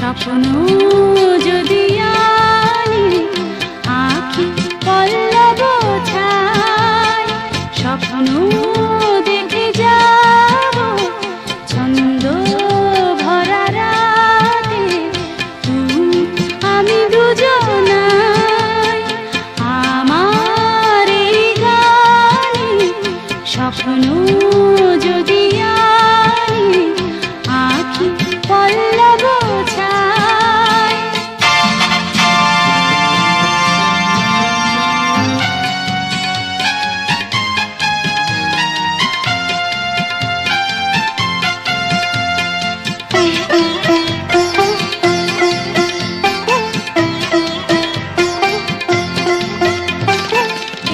স্বপ্ন যদি আনি আঁখি পল্লব ছায়, স্বপ্ন দেখে যাব ছন্দ ভরা রাতে, তুমি আমি দুজনাই। আমার এই গানে স্বপ্ন যদি আনি আঁখি পল্লব ছায়।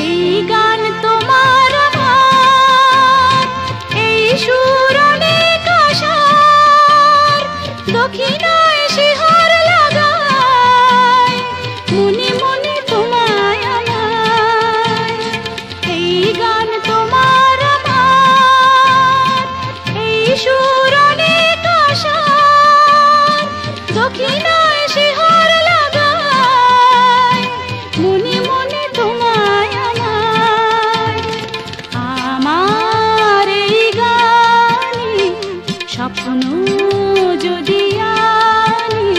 এই গান তোমার আমার, এই সুর অনেক আশার, দক্ষিণায় শিহর লাগায় মনে মনে তোমায় আমায়। এই গান তোমার আমার, এই সুর অনেক আশার, দক্ষিণায় শিহর লাগায় মনে মনে তোমায় আমায়। আমার এই গানে স্বপ্ন যদি আনি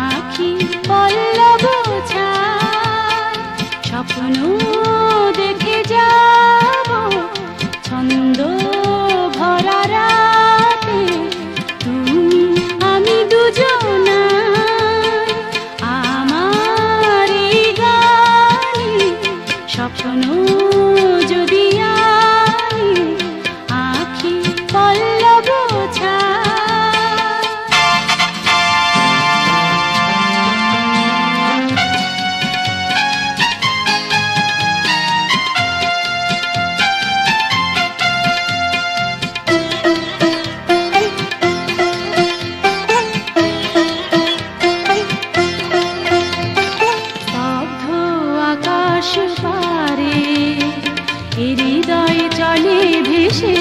আঁখি পল্লব ছায়, স্বপ্ন দেখে যাব ছন্দ ভরা রাতে, তুমি আমি দুজনাই। আমার এই গানে স্বপ্ন যদি আনি আঁখি পল্লব ছায়। স্তব্ধ আকাশ পারে হৃদয় চলে ভেসে,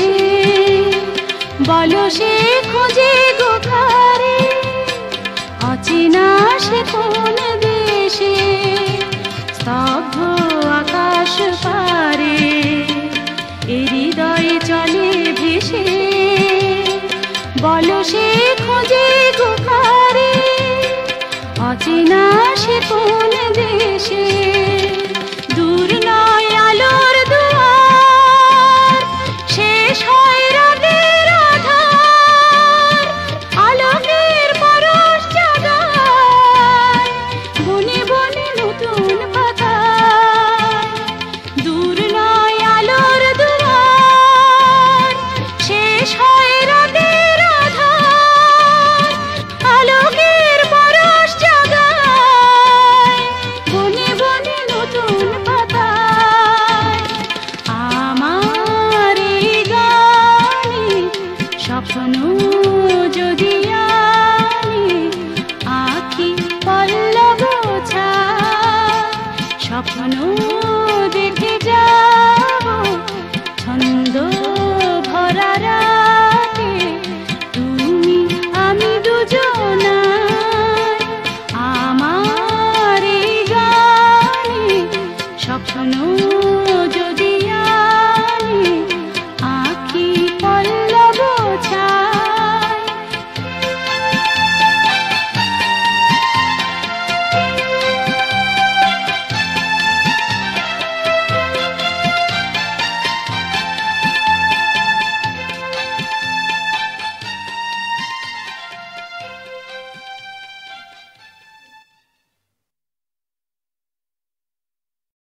বলো সে খোঁজে গোখারে অচেনা সে কোন দেশে। স্তব্ধ আকাশ পারে হৃদয় চলে ভেসে, বলো সে খোঁজে গোখারে অচেনা সে কোন দেশে।